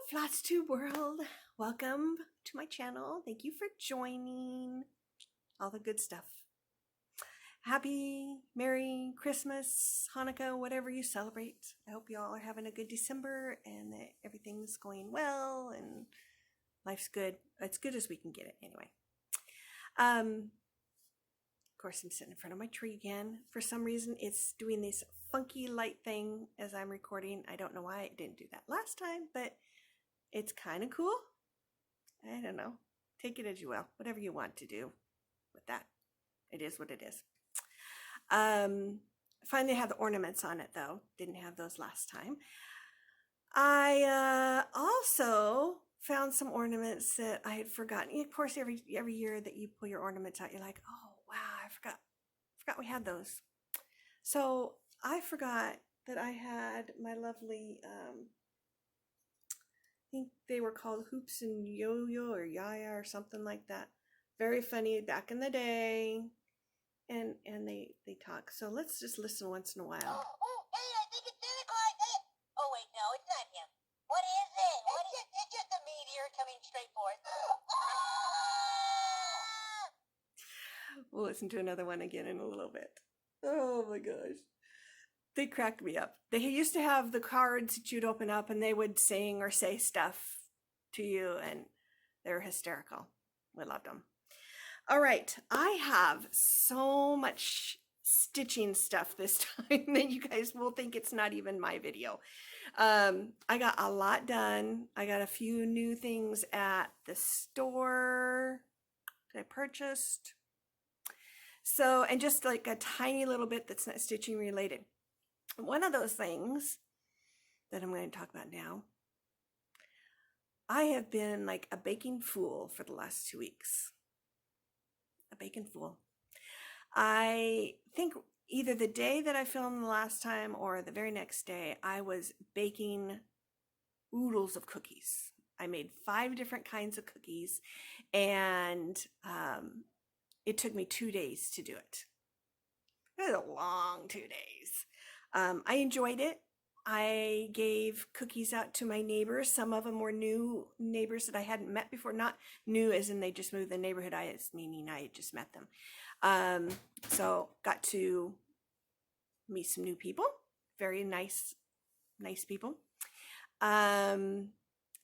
Flosstube world, welcome to my channel. Thank you for joining. All the good stuff. Happy Merry Christmas, Hanukkah, whatever you celebrate. I hope you all are having a good December and that everything's going well and life's good. As good as we can get it anyway. Of course, I'm sitting in front of my tree again. For some reason, it's doing this funky light thing as I'm recording. I don't know why it didn't do that last time, but it's kind of cool. I don't know. Take it as you will. Whatever you want to do with that. It is what it is. Finally have the ornaments on it though. Didn't have those last time. I also found some ornaments that I had forgotten. Of course, every year that you pull your ornaments out, you're like, oh wow, I forgot we had those. So I forgot that I had my lovely, I think they were called Hoops and Yo-Yo or Yaya or something like that. Very funny back in the day. And they talk. So let's just listen once in a while. Oh, hey, I think it's Santa Claus. Oh, wait, no, it's not him. What is it? It's just a meteor coming straight for us. We'll listen to another one again in a little bit. Oh my gosh. They cracked me up. They used to have the cards that you'd open up and they would sing or say stuff to you and they were hysterical. We loved them. All right, I have so much stitching stuff this time that you guys will think it's not even my video. I got a lot done. I got a few new things at the store that I purchased. So, and just like a tiny little bit that's not stitching related. One of those things that I'm going to talk about now, I have been like a baking fool for the last 2 weeks. A baking fool. I think either the day that I filmed the last time or the very next day, I was baking oodles of cookies. I made 5 different kinds of cookies and it took me 2 days to do it. It was a long 2 days. I enjoyed it. I gave cookies out to my neighbors. Some of them were new neighbors that I hadn't met before. Not new as in they just moved the neighborhood. Meaning I had just met them. So got to meet some new people. Very nice people. And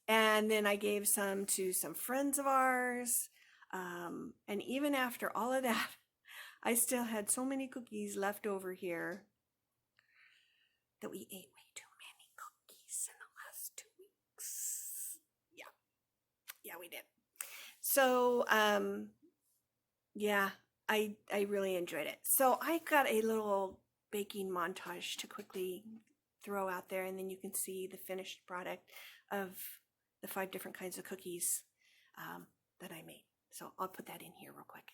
then I gave some to some friends of ours. And even after all of that, I still had so many cookies left over here that we ate way too many cookies in the last 2 weeks. Yeah, we did. So, yeah, I really enjoyed it. So I got a little baking montage to quickly throw out there, and then you can see the finished product of the 5 different kinds of cookies that I made. So I'll put that in here real quick.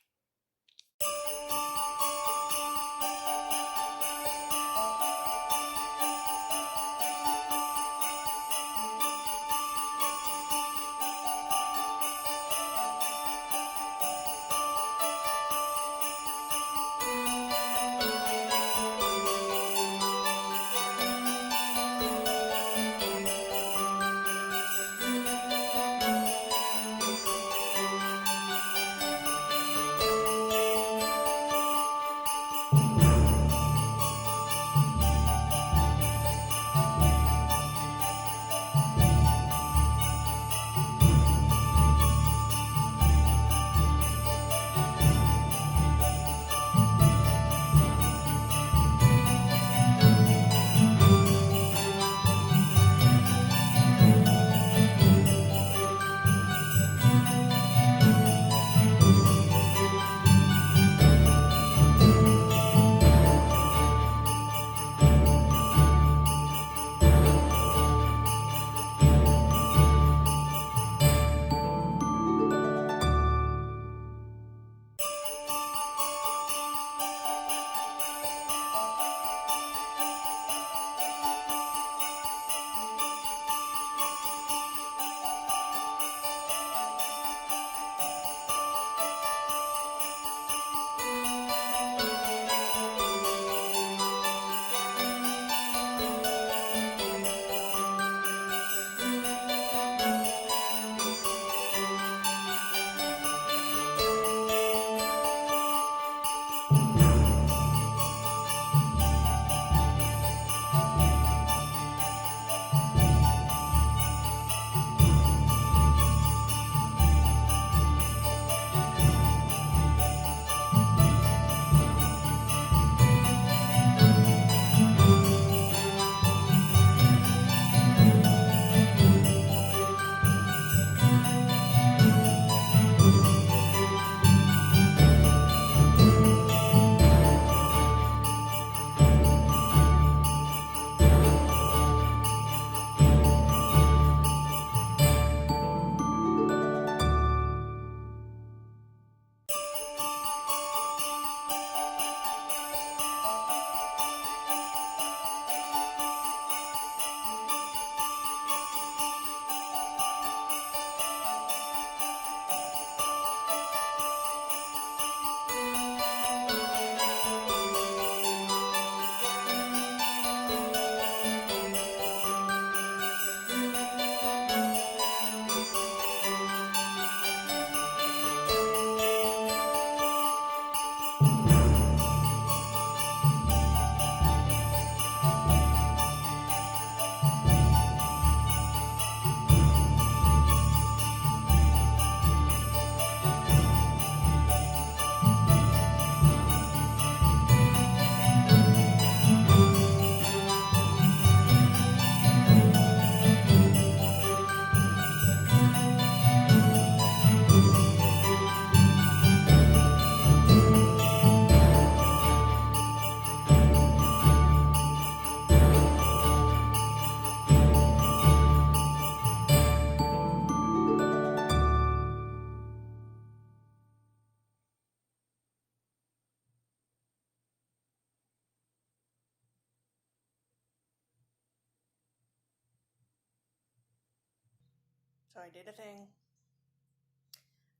So I did a thing.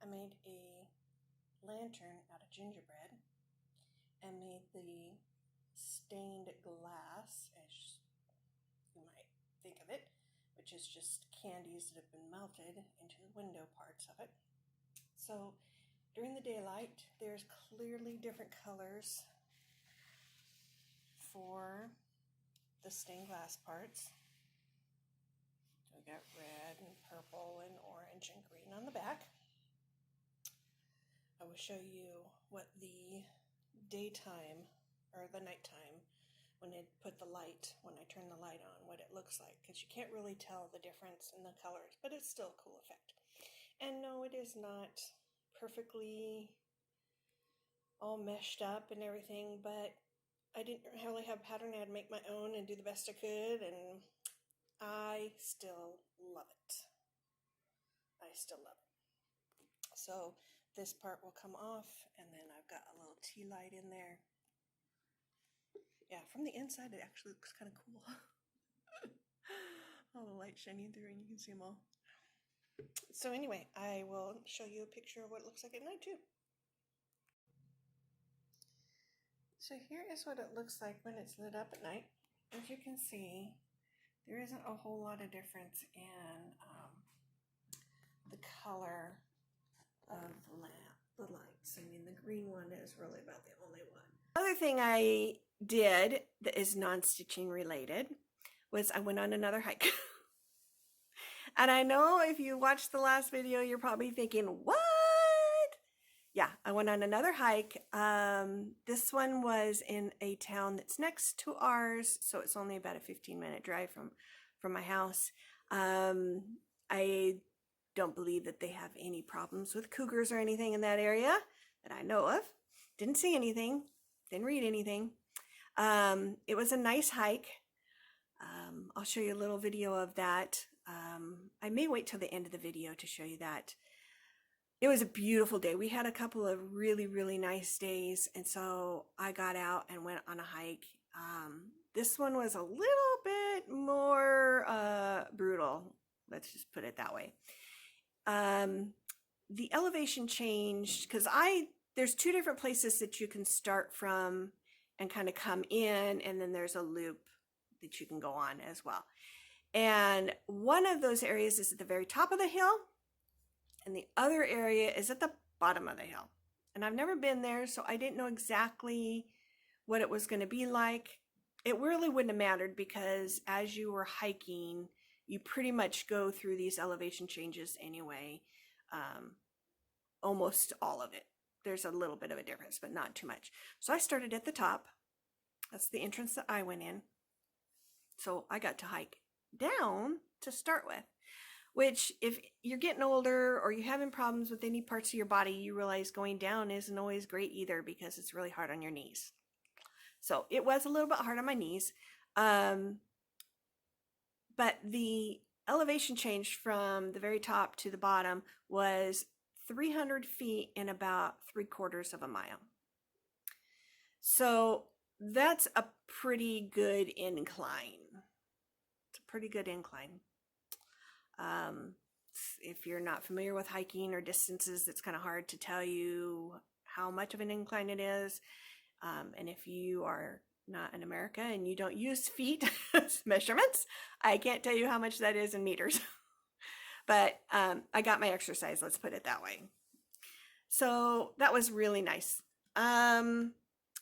I made a lantern out of gingerbread and made the stained glass, as you might think of it, which is just candies that have been melted into the window parts of it. So during the daylight, there's clearly different colors for the stained glass parts. So we got red and purple and orange and green on the back. I will show you what the daytime or the nighttime, when I put the light, when I turn the light on, what it looks like, because you can't really tell the difference in the colors, but it's still a cool effect. And no, it is not perfectly all meshed up and everything, but I didn't really have a pattern. I had to make my own and do the best I could, and I still love it. I still love it. So this part will come off, and then I've got a little tea light in there. Yeah, from the inside it actually looks kind of cool. All the light shining through and you can see them all. So anyway, I will show you a picture of what it looks like at night too. So here is what it looks like when it's lit up at night. As you can see, there isn't a whole lot of difference in the color of the lights. I mean, the green one is really about the only one. Other thing I did that is non-stitching related was I went on another hike. And I know if you watched the last video, you're probably thinking, what? Yeah, I went on another hike. This one was in a town that's next to ours, so it's only about a 15-minute drive from my house. I don't believe that they have any problems with cougars or anything in that area that I know of. Didn't see anything, didn't read anything. It was a nice hike. I'll show you a little video of that. I may wait till the end of the video to show you that. It was a beautiful day. We had a couple of really, really nice days, and so I got out and went on a hike. This one was a little bit more brutal. Let's just put it that way. The elevation changed because there's two different places that you can start from and kind of come in, and then there's a loop that you can go on as well. And one of those areas is at the very top of the hill, and the other area is at the bottom of the hill. And I've never been there, so I didn't know exactly what it was going to be like. It really wouldn't have mattered because as you were hiking, you pretty much go through these elevation changes anyway. Almost all of it. There's a little bit of a difference, but not too much. So I started at the top. That's the entrance that I went in. So I got to hike down to start with, which if you're getting older or you're having problems with any parts of your body, you realize going down isn't always great either because it's really hard on your knees. So it was a little bit hard on my knees. But the elevation change from the very top to the bottom was 300 feet in about 3/4 of a mile. So that's a pretty good incline. It's a pretty good incline. If you're not familiar with hiking or distances, it's kind of hard to tell you how much of an incline it is. And if you are not in America and you don't use feet measurements, I can't tell you how much that is in meters. But I got my exercise, let's put it that way. So that was really nice.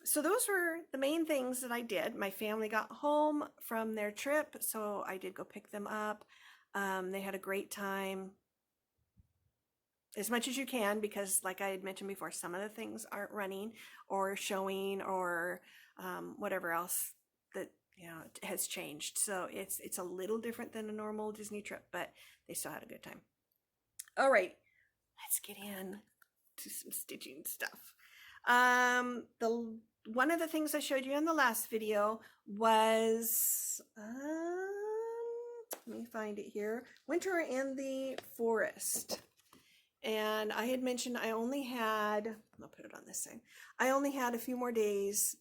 So those were the main things that I did. My family got home from their trip, so I did go pick them up. They had a great time, as much as you can, because like I had mentioned before, some of the things aren't running or showing or whatever else that has changed. So it's a little different than a normal Disney trip, but they still had a good time. All right, let's get in to some stitching stuff. One of the things I showed you in the last video was let me find it here. Winter in the Forest. And I had mentioned I only had, I'll put it on this side. I only had a few more days,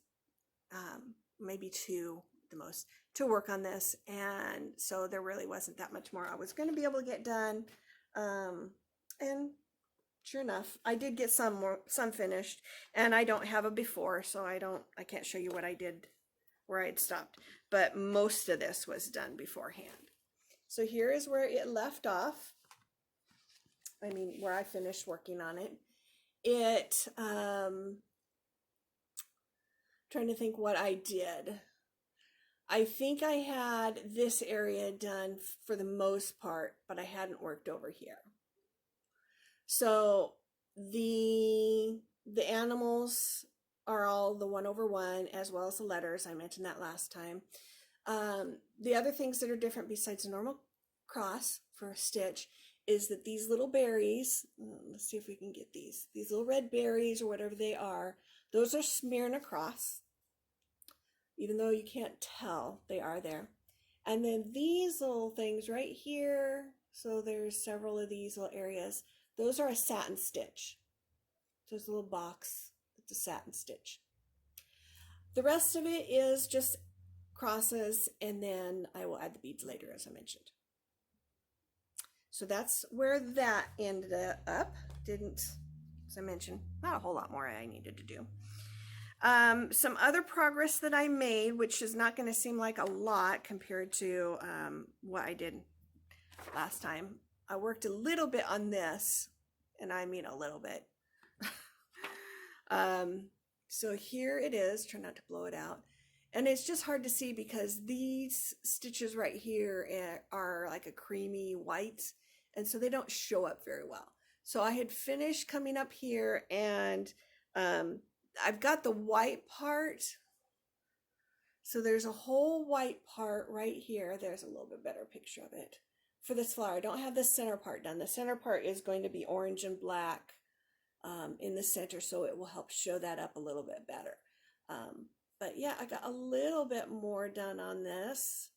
maybe 2 the most, to work on this. And so there really wasn't that much more I was going to be able to get done. And sure enough, I did get some finished, and I don't have a before, so I can't show you what I did where I had stopped, but most of this was done beforehand. So here is where it left off. I mean, where I finished working on it. Trying to think what I did. I think I had this area done for the most part, but I hadn't worked over here. So the animals are all the 1/1, as well as the letters. I mentioned that last time. The other things that are different besides the normal cross for a stitch is that these little berries, let's see if we can get these little red berries or whatever they are, those are smearing across, even though you can't tell, they are there. And then these little things right here, so there's several of these little areas, those are a satin stitch. There's a little box, it's a satin stitch. The rest of it is just crosses, and then I will add the beads later, as I mentioned. So that's where that ended up. Didn't, as I mentioned, not a whole lot more I needed to do. Some other progress that I made, which is not going to seem like a lot compared to what I did last time. I worked a little bit on this, and I mean a little bit. So here it is. Try not to blow it out. And it's just hard to see because these stitches right here are like a creamy white, and so they don't show up very well. So I had finished coming up here, and I've got the white part. So there's a whole white part right here. There's a little bit better picture of it for this flower. I don't have the center part done. The center part is going to be orange and black in the center, so it will help show that up a little bit better. But yeah, I got a little bit more done on this.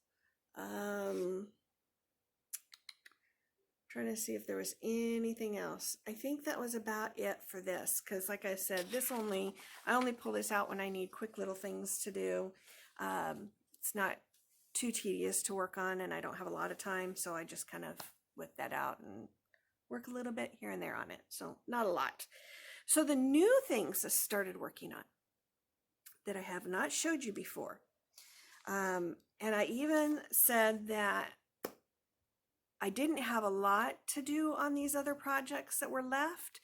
Trying to see if there was anything else. I think that was about it for this, because like I said, I only pull this out when I need quick little things to do. It's not too tedious to work on, and I don't have a lot of time, so I just kind of whip that out and work a little bit here and there on it. So not a lot. So the new things I started working on that I have not showed you before. And I even said that I didn't have a lot to do on these other projects that were left,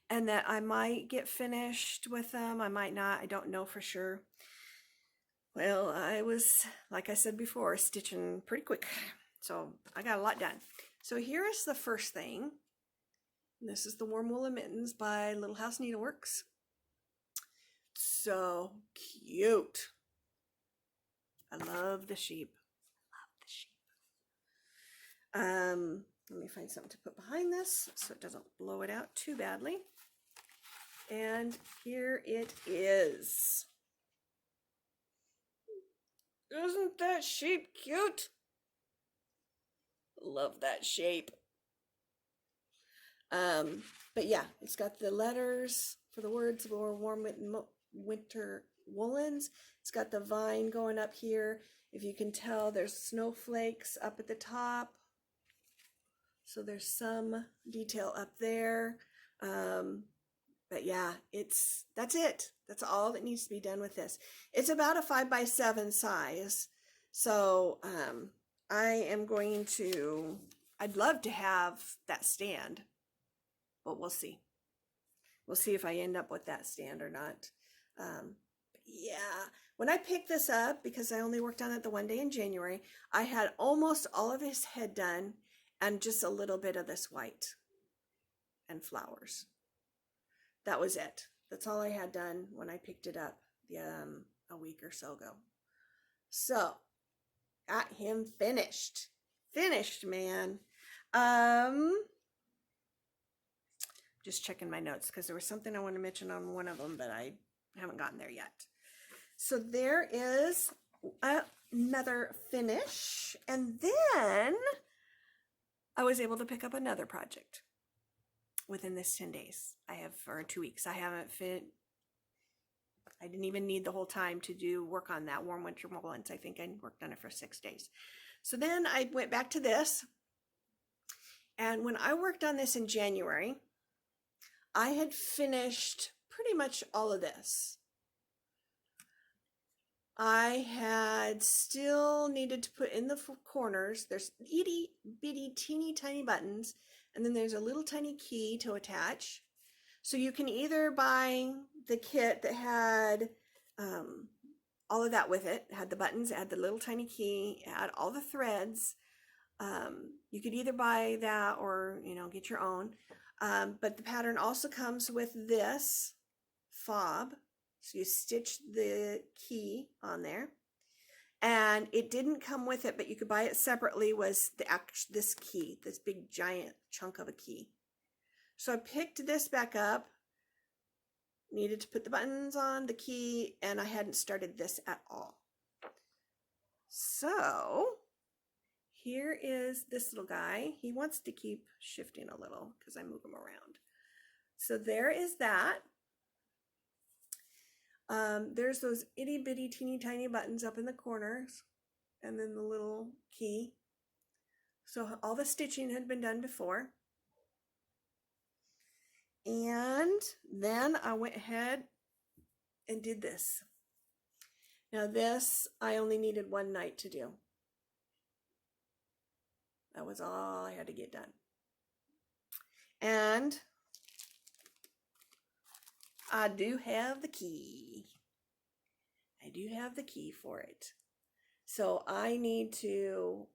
and that I might get finished with them. I might not. I don't know for sure. Well, I was, like I said before, stitching pretty quick. So I got a lot done. So here is the first thing. This is the Warm Woolen Mittens by Little House Needleworks. So cute. I love the sheep. Let me find something to put behind this so it doesn't blow it out too badly. And here it is. Isn't that sheep cute? Love that shape. But yeah, it's got the letters for the words for warm winter woolens. It's got the vine going up here. If you can tell, there's snowflakes up at the top. So there's some detail up there. But yeah, that's it. That's all that needs to be done with this. It's about a 5x7 size. So I'd love to have that stand, but we'll see. We'll see if I end up with that stand or not. But yeah, when I picked this up, because I only worked on it the one day in January, I had almost all of his head done and just a little bit of this white and flowers. That was it. That's all I had done when I picked it up a week or so ago. So, got him finished. Finished, man. Just checking my notes because there was something I want to mention on one of them, but I haven't gotten there yet. So there is another finish, and then I was able to pick up another project within this 10 days. Or 2 weeks. I didn't even need the whole time to work on that warm winter woolens. I think I worked on it for 6 days. So then I went back to this, And when I worked on this in January, I had finished pretty much all of this. I had still needed to put in the corners. There's itty bitty teeny tiny buttons, and then there's a little tiny key to attach. So you can either buy the kit that had all of that with it. It had the buttons, it had the little tiny key, it had all the threads. You could either buy that or, you know, get your own. But the pattern also comes with this fob. So you stitch the key on there. And it didn't come with it, but you could buy it separately, was this key, this big giant chunk of a key. So I picked this back up, needed to put the buttons on, the key, and I hadn't started this at all. So here is this little guy. He wants to keep shifting a little because I move him around. So there is that. There's those itty bitty teeny tiny buttons up in the corners, and then the little key. So all the stitching had been done before. And then I went ahead and did this. Now this, I only needed one night to do. That was all I had to get done. And I do have the key. I do have the key for it. So I need to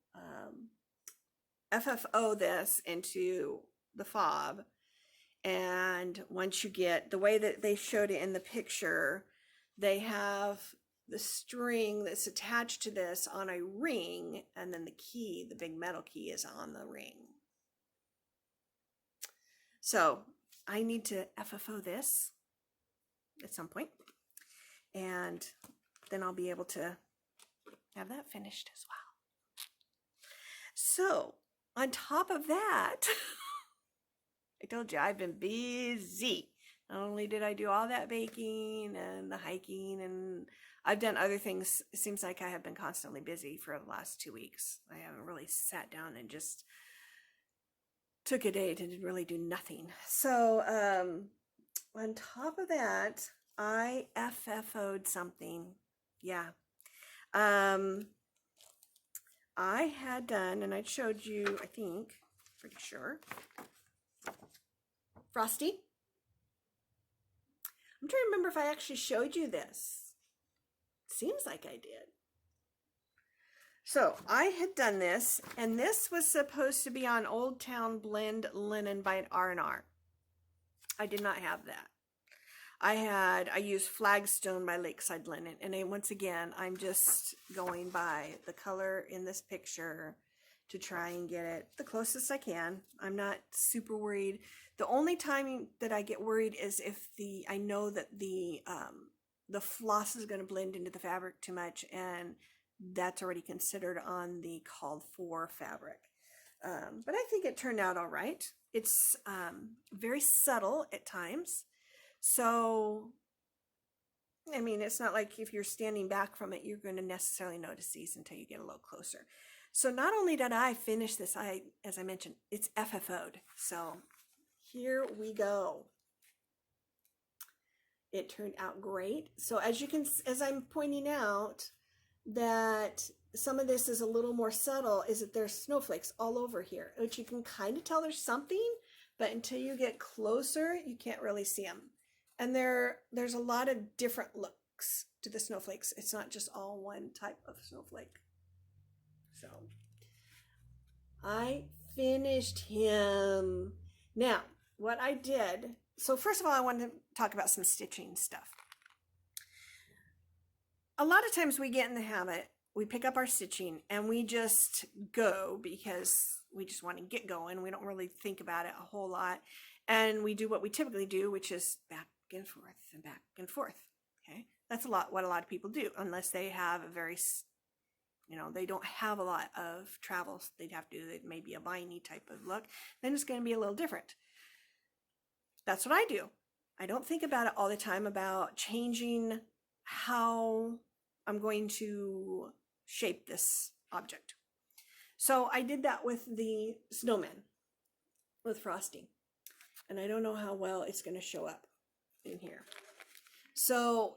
FFO this into the fob. And once you get the way that they showed it in the picture, they have the string that's attached to this on a ring, and then the key, the big metal key, is on the ring. So I need to FFO this at some point, and then I'll be able to have that finished as well. So on top of that, I told you I've been busy. Not only did I do all that baking and the hiking, and I've done other things. It seems like I have been constantly busy for the last 2 weeks. I haven't really sat down and just took a day to really do nothing. So on top of that, I FFO'd something. Yeah. I had done, and I showed you, I think, pretty sure, Frosty. I'm trying to remember if I actually showed you this. Seems like I did. So I had done this, and this was supposed to be on Old Town Blend Linen by R&R. I did not have that. I used Flagstone by Lakeside Linen, and once again, I'm just going by the color in this picture to try and get it the closest I can. I'm not super worried. The only time that I get worried is if I know that the floss is going to blend into the fabric too much, and that's already considered on the called for fabric. But I think it turned out all right. It's very subtle at times. So, I mean, it's not like if you're standing back from it, you're going to necessarily notice these until you get a little closer. So not only did I finish this, as I mentioned, it's FFO'd. So here we go. It turned out great. So as I'm pointing out, that some of this is a little more subtle, is that there's snowflakes all over here, which you can kind of tell there's something, but until you get closer, you can't really see them. And there's a lot of different looks to the snowflakes. It's not just all one type of snowflake. So I finished him. Now, what I did, so first of all, I wanted to talk about some stitching stuff. A lot of times we get in the habit, we pick up our stitching and we just go because we just want to get going. We don't really think about it a whole lot. And we do what we typically do, which is back and forth and back and forth. Okay. That's what a lot of people do, unless they have a very, they don't have a lot of travels. They'd have to do it, maybe a viney type of look. Then it's going to be a little different. That's what I do. I don't think about it all the time about changing how I'm going to shape this object. So I did that with the snowman. with frosting. And I don't know how well it's going to show up in here. So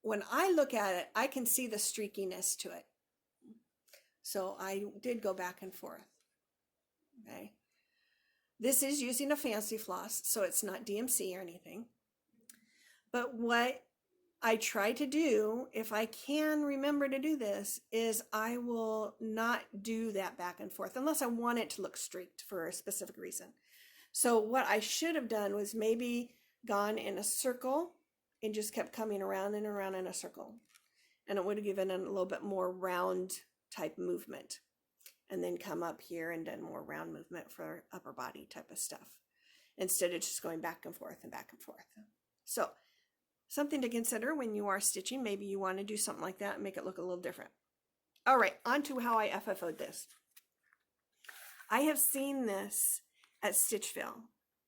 when I look at it, I can see the streakiness to it. So I did go back and forth. Okay. This is using a fancy floss, so it's not DMC or anything. But what I try to do, if I can remember to do this, is I will not do that back and forth unless I want it to look streaked for a specific reason. So what I should have done was maybe gone in a circle and just kept coming around and around in a circle. And it would have given it a little bit more round type movement. And then come up here and done more round movement for upper body type of stuff. Instead of just going back and forth and back and forth. So something to consider when you are stitching. Maybe you want to do something like that and make it look a little different. All right, on to how I FFO'd this. I have seen this at Stitchville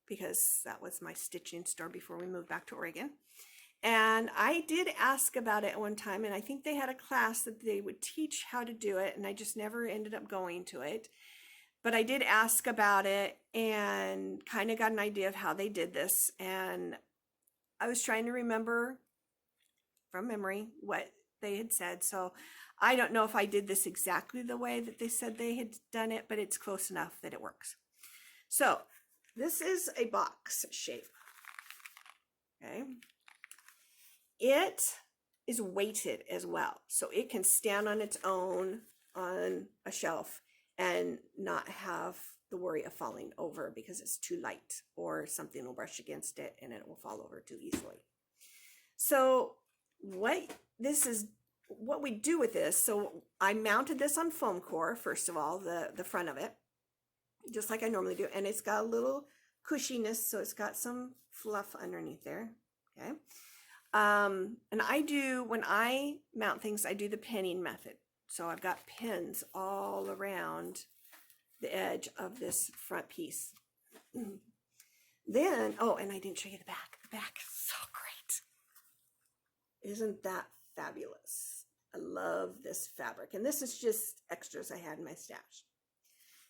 because that was my stitching store before we moved back to Oregon. And I did ask about it at one time, and I think they had a class that they would teach how to do it, and I just never ended up going to it. But I did ask about it and kind of got an idea of how they did this, and I was trying to remember from memory what they had said. So I don't know if I did this exactly the way that they said they had done it, but it's close enough that it works. So this is a box shape. Okay. It is weighted as well. So it can stand on its own on a shelf and not have the worry of falling over because it's too light or something will brush against it and it will fall over too easily. So what we do with this, so I mounted this on foam core, first of all, the front of it, just like I normally do. And it's got a little cushiness, so it's got some fluff underneath there, okay? And when I mount things, I do the pinning method. So I've got pins all around the edge of this front piece. Then, oh, and I didn't show you the back. The back is so great. Isn't that fabulous? I love this fabric. And this is just extras I had in my stash.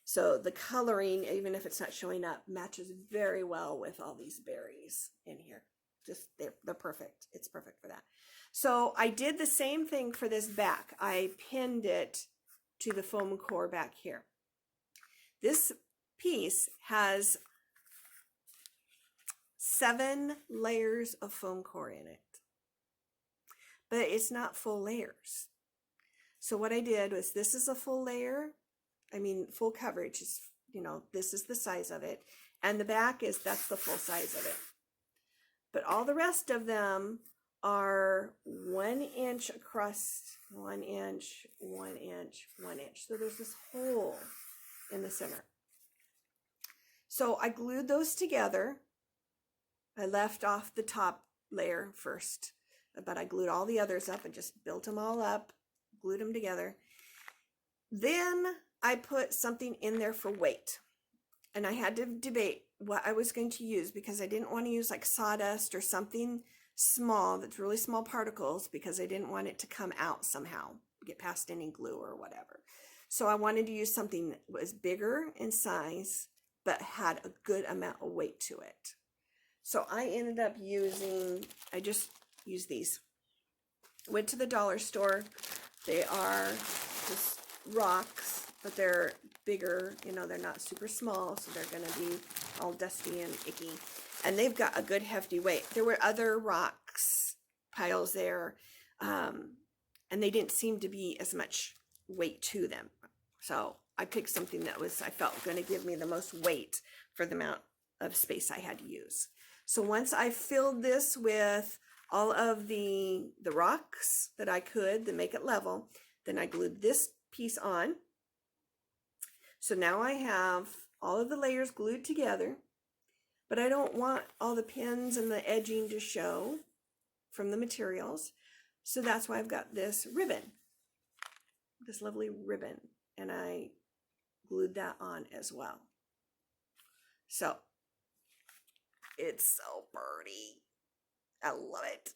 So the coloring, even if it's not showing up, matches very well with all these berries in here. Just they're perfect. It's perfect for that. So I did the same thing for this back. I pinned it to the foam core back here. This piece has 7 layers of foam core in it, but it's not full layers. So what I did was, this is a full layer. I mean, full coverage is, this is the size of it. And the back that's the full size of it. But all the rest of them are 1 inch across, 1 inch, 1 inch, 1 inch. So there's this hole in the center. So I glued those together. I left off the top layer first, but I glued all the others up and just built them all up, glued them together. Then I put something in there for weight. And I had to debate what I was going to use because I didn't want to use like sawdust or something small that's really small particles because I didn't want it to come out somehow, get past any glue or whatever. So I wanted to use something that was bigger in size but had a good amount of weight to it. So I ended up I just used these. Went to the dollar store. They are just rocks, but they're bigger, they're not super small, so they're going to be all dusty and icky. And they've got a good hefty weight. There were other rocks piles there, and they didn't seem to be as much weight to them. So I picked something that I felt going to give me the most weight for the amount of space I had to use. So once I filled this with all of the rocks that I could to make it level, then I glued this piece on. So now I have all of the layers glued together, but I don't want all the pins and the edging to show from the materials. So that's why I've got this ribbon, this lovely ribbon, and I glued that on as well. So it's so pretty. I love it.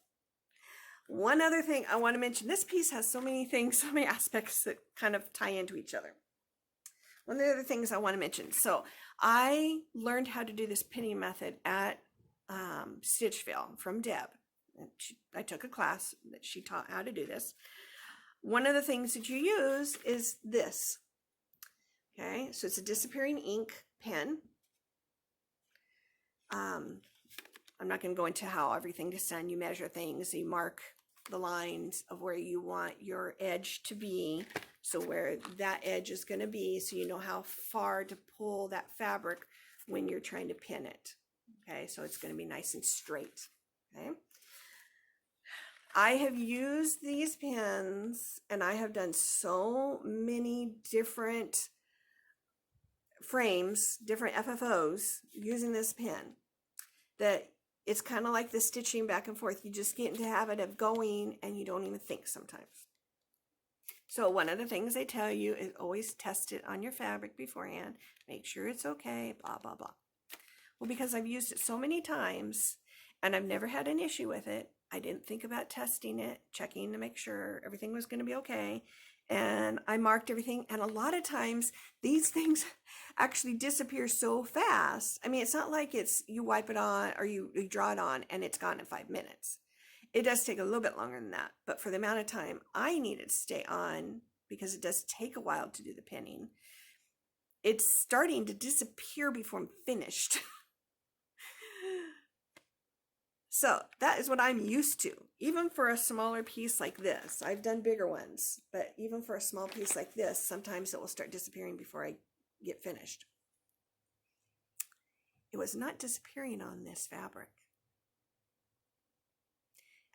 One other thing I want to mention, this piece has so many things, so many aspects that kind of tie into each other. one of the other things I want to mention. So I learned how to do this pinning method at Stitchville from Deb. I took a class that she taught how to do this. One of the things that you use is this. Okay, so it's a disappearing ink pen. I'm not going to go into how everything is done. You measure things, you mark the lines of where you want your edge to be, so where that edge is going to be, so you know how far to pull that fabric when you're trying to pin it. Okay, so it's going to be nice and straight. Okay, I have used these pins and I have done so many different frames, different FFOs using this pen, that it's kind of like the stitching back and forth. You just get into the habit of going and you don't even think sometimes. So one of the things they tell you is always test it on your fabric beforehand. Make sure it's okay, blah, blah, blah. Well, because I've used it so many times and I've never had an issue with it, I didn't think about testing it, checking to make sure everything was going to be okay. And I marked everything. And a lot of times these things actually disappear so fast. I mean, it's not like it's you wipe it on or you draw it on and it's gone in 5 minutes. It does take a little bit longer than that. But for the amount of time I need it to stay on, because it does take a while to do the pinning, it's starting to disappear before I'm finished. So that is what I'm used to. Even for a smaller piece like this, I've done bigger ones, but even for a small piece like this, sometimes it will start disappearing before I get finished. It was not disappearing on this fabric.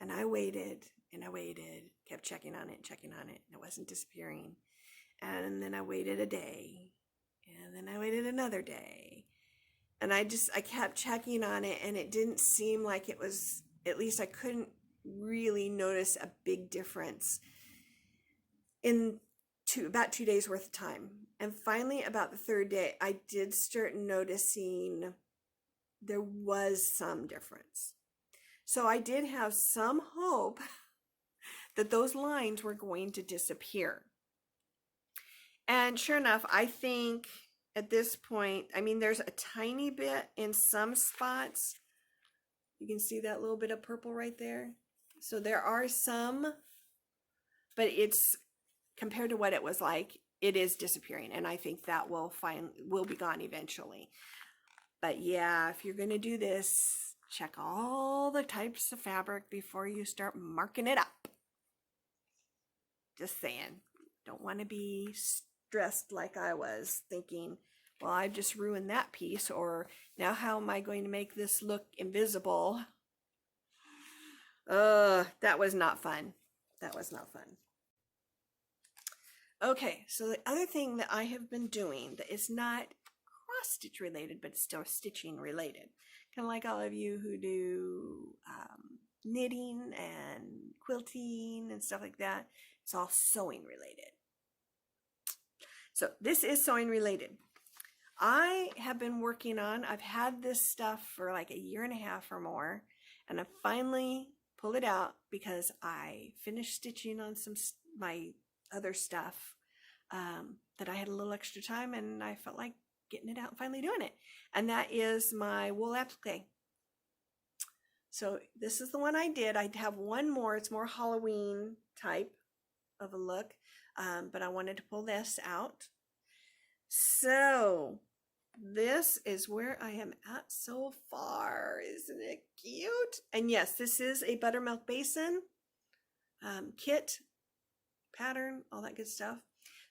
And I waited and I waited, kept checking on it, and it wasn't disappearing. And then I waited a day, and then I waited another day. And I kept checking on it, and it didn't seem like it was, at least I couldn't really notice a big difference in about 2 days worth of time. And finally, about the third day, I did start noticing there was some difference. So I did have some hope that those lines were going to disappear. And sure enough, I think at this point, I mean, there's a tiny bit in some spots. You can see that little bit of purple right there. So there are some, but it's compared to what it was like, it is disappearing. And I think that will be gone eventually. But yeah, if you're going to do this, check all the types of fabric before you start marking it up. Just saying. Don't want to be stressed like I was, thinking, well, I've just ruined that piece, or now how am I going to make this look invisible? That was not fun. That was not fun. Okay, so the other thing that I have been doing that is not cross-stitch related, but still stitching related, kind of like all of you who do knitting and quilting and stuff like that, it's all sewing related. So this is sewing related. I have been working on, I've had this stuff for like 1.5 years or more, and I finally pulled it out because I finished stitching on my other stuff that I had a little extra time, and I felt like getting it out and finally doing it. And that is my wool applique. So this is the one I did. I have one more. It's more Halloween type of a look, but I wanted to pull this out. So this is where I am at so far. Isn't it cute? And yes, this is a Buttermilk Basin kit pattern, all that good stuff.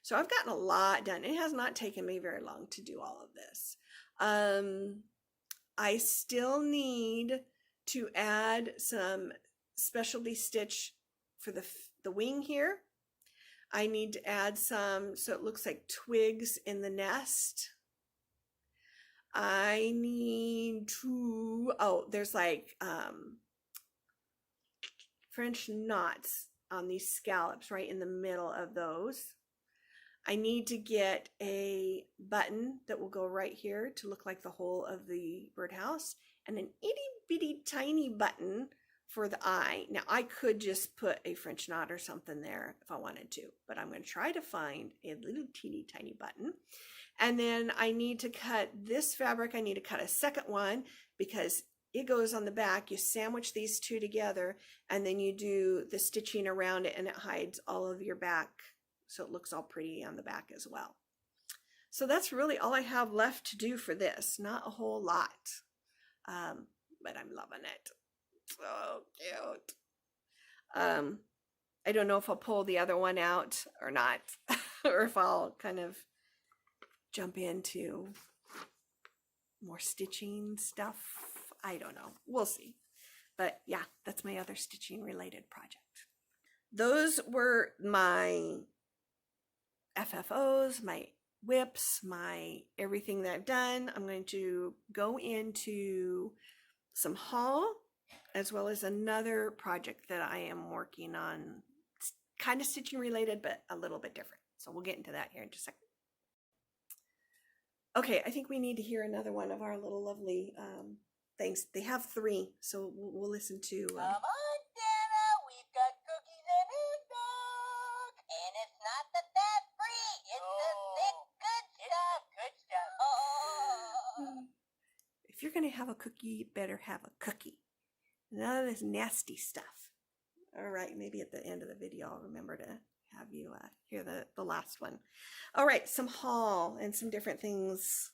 So I've gotten a lot done. It has not taken me very long to do all of this. I still need to add some specialty stitch for the wing here. I need to add some, so it looks like twigs in the nest. I need to, there's like French knots on these scallops right in the middle of those. I need to get a button that will go right here to look like the whole of the birdhouse, and an itty bitty tiny button for the eye. Now I could just put a French knot or something there if I wanted to, but I'm going to try to find a little teeny tiny button. And then I need to cut this fabric. I need to cut a second one because it goes on the back. You sandwich these two together and then you do the stitching around it and it hides all of your back. So it looks all pretty on the back as well. So that's really all I have left to do for this. Not a whole lot, but I'm loving it. So cute. I don't know if I'll pull the other one out or not, or if I'll kind of jump into more stitching stuff. I don't know. We'll see. But yeah, that's my other stitching related project. Those were my FFOs, my whips, my everything that I've done. I'm going to go into some haul as well as another project that I am working on. It's kind of stitching related, but a little bit different. So we'll get into that here in just a second. Okay, I think we need to hear another one of our little lovely things. They have 3, so we'll listen to. Come on, Dana, we've got cookies and eggnog. And it's not the fat-free, it's the thick, good stuff. Good stuff. Oh. If you're going to have a cookie, you better have a cookie. None of this nasty stuff. All right, maybe at the end of the video, I'll remember to have you hear the last one. All right, some haul and some different things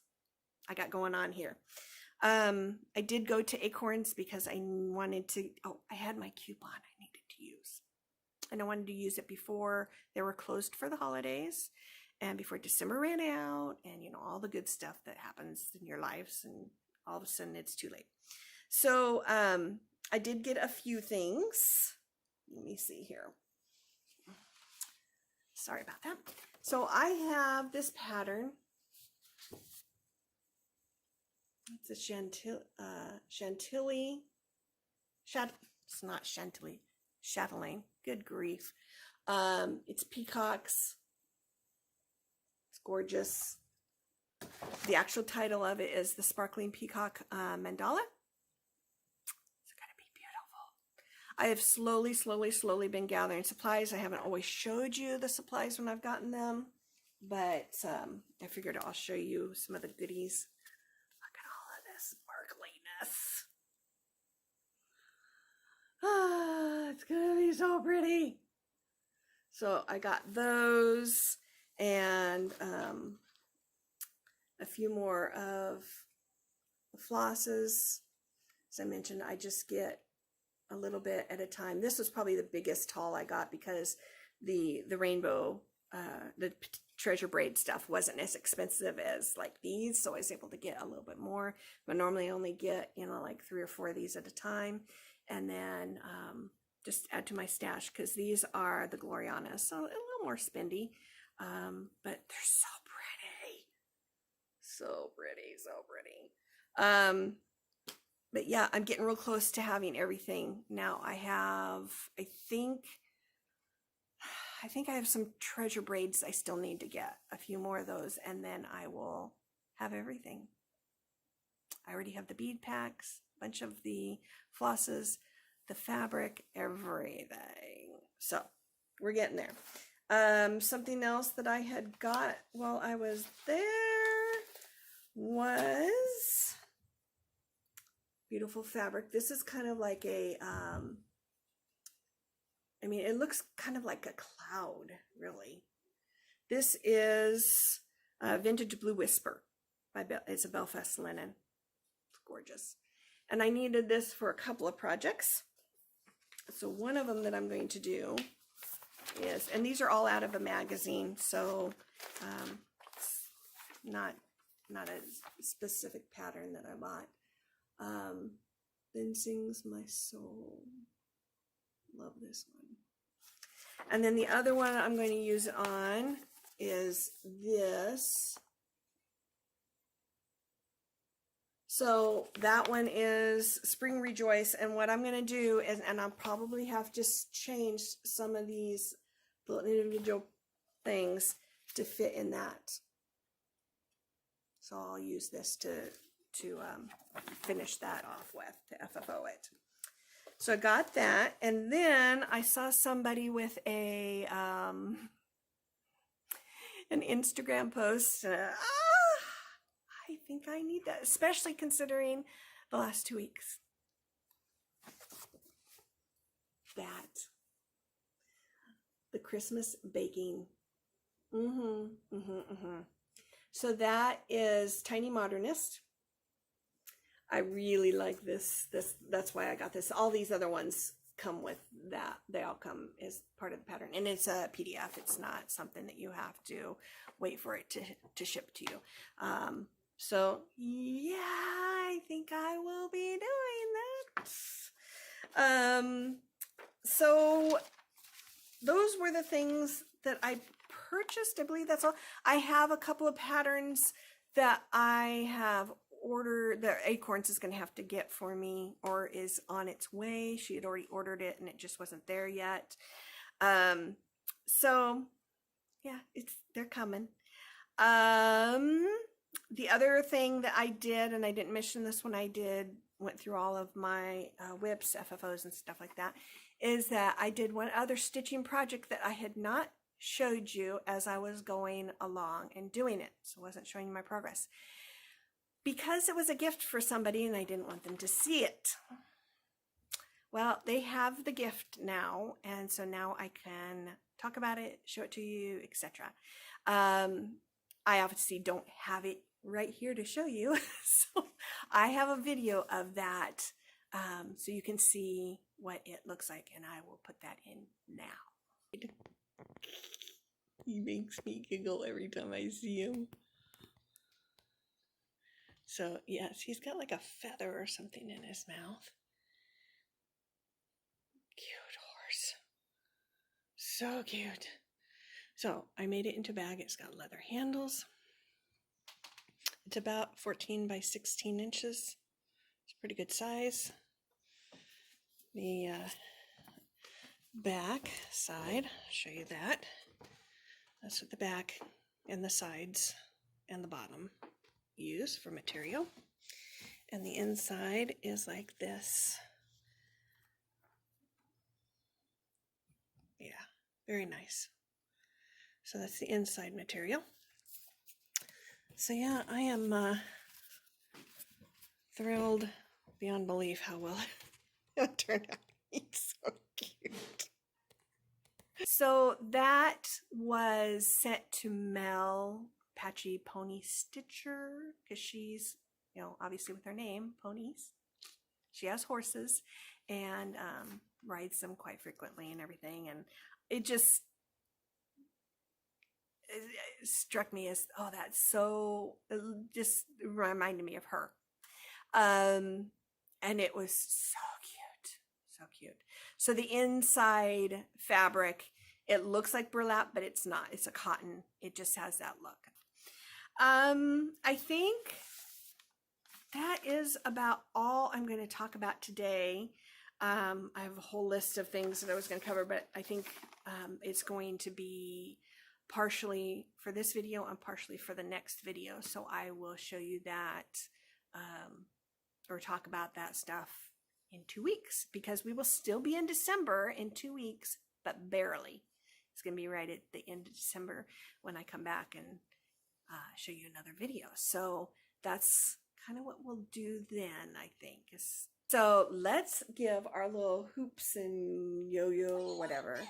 I got going on here. I did go to Acorns because I wanted to, I had my coupon I needed to use. And I wanted to use it before they were closed for the holidays and before December ran out and, you know, all the good stuff that happens in your lives and all of a sudden it's too late. So I did get a few things. Let me see here. Sorry about that. So I have this pattern. It's a Chantilly. It's not Chantilly. Chatelaine. Good grief. It's peacocks. It's gorgeous. The actual title of it is the Sparkling Peacock Mandala. It's gonna be beautiful. I have slowly been gathering supplies. I haven't always showed you the supplies when I've gotten them, but I figured I'll show you some of the goodies. Look at all of this sparkliness. Ah, it's gonna be so pretty. So I got those and a few more of the flosses. As I mentioned, I just get a little bit at a time. This was probably the biggest haul I got because the rainbow, the treasure braid stuff wasn't as expensive as like these, so I was able to get a little bit more. But normally I only get, you know, like 3 or 4 of these at a time, and then just add to my stash because these are the Glorianas, so a little more spendy, but they're so pretty. So pretty. But yeah, I'm getting real close to having everything. Now I have, I think I have some treasure braids I still need to get, a few more of those, and then I will have everything. I already have the bead packs, a bunch of the flosses, the fabric, everything. So we're getting there. Something else that I had got while I was there was beautiful fabric. This is kind of like a, I mean, it looks kind of like a cloud, really. This is Vintage Blue Whisper by it's a Belfast linen. It's gorgeous. And I needed this for a couple of projects. So one of them that I'm going to do is, and these are all out of a magazine, so it's not a specific pattern that I bought. Then Sings My Soul. Love this one. And then the other one I'm going to use it on is this. So that one is Spring Rejoice, and what I'm going to do is, and I'll probably have to change some of these little individual things to fit in that. So I'll use this to finish that off with, to FFO it. So I got that, and then I saw somebody with a an Instagram post. I think I need that, especially considering the last 2 weeks. That. The Christmas baking. So that is Tiny Modernist. I really like this. That's why I got this. All these other ones come with that. They all come as part of the pattern, and it's a PDF. It's not something that you have to wait for it to ship to you. So yeah, I think I will be doing that. So those were the things that I purchased. I believe that's all. I have a couple of patterns that I have ordered that Acorns is going to have to get for me, or is on its way. She had already ordered it and it just wasn't there yet. So yeah, they're coming. The other thing that I did, and I didn't mention this when I went through all of my whips, FFOs and stuff like that, is that I did one other stitching project that I had not showed you as I was going along and doing it. So I wasn't showing you my progress because it was a gift for somebody and I didn't want them to see it. Well, they have the gift now, and so now I can talk about it, show it to you, etc. I obviously don't have it right here to show you, so I have a video of that, so you can see what it looks like, and I will put that in now. He makes me giggle every time I see him. So yes, he's got like a feather or something in his mouth. Cute horse. So cute. So I made it into a bag. It's got leather handles. It's about 14 by 16 inches. It's a pretty good size. The back side, I'll show you that. That's what the back and the sides and the bottom use for material. And the inside is like this. Yeah, very nice. So that's the inside material. So yeah, I am thrilled beyond belief how well it turned out. He's so cute. So that was sent to Mel, Patchy Pony Stitcher, because she's, you know, obviously with her name, ponies. She has horses and rides them quite frequently and everything. And it just it struck me as, oh, that's so, it just reminded me of her. And it was so cute, so cute. So the inside fabric, it looks like burlap, but it's not. It's a cotton. It just has that look. I think that is about all I'm going to talk about today. I have a whole list of things that I was going to cover, but I think it's going to be partially for this video and partially for the next video. So I will show you that or talk about that stuff in 2 weeks, because we will still be in December in 2 weeks, but barely. It's going to be right at the end of December when I come back and show you another video. So that's kind of what we'll do then, I think. So let's give our little hoops and yo-yo, whatever.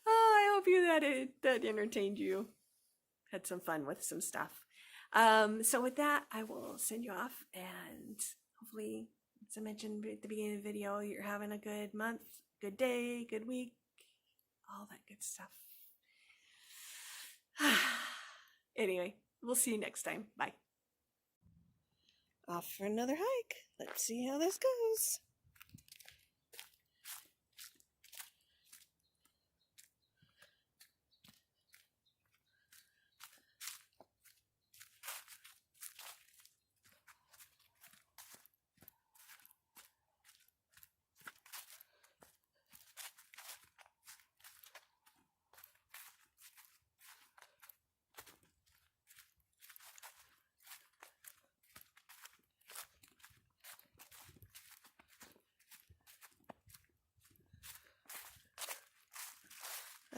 Oh, I hope that entertained you. Had some fun with some stuff. So with that, I will send you off, and hopefully, as I mentioned at the beginning of the video, you're having a good month, good day, good week, all that good stuff. Anyway, we'll see you next time. Bye. Off for another hike. Let's see how this goes.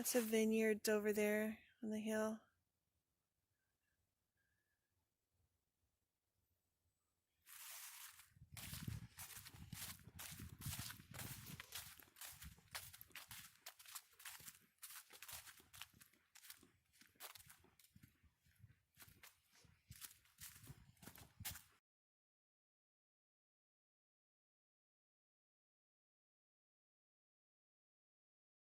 Lots of vineyards over there on the hill.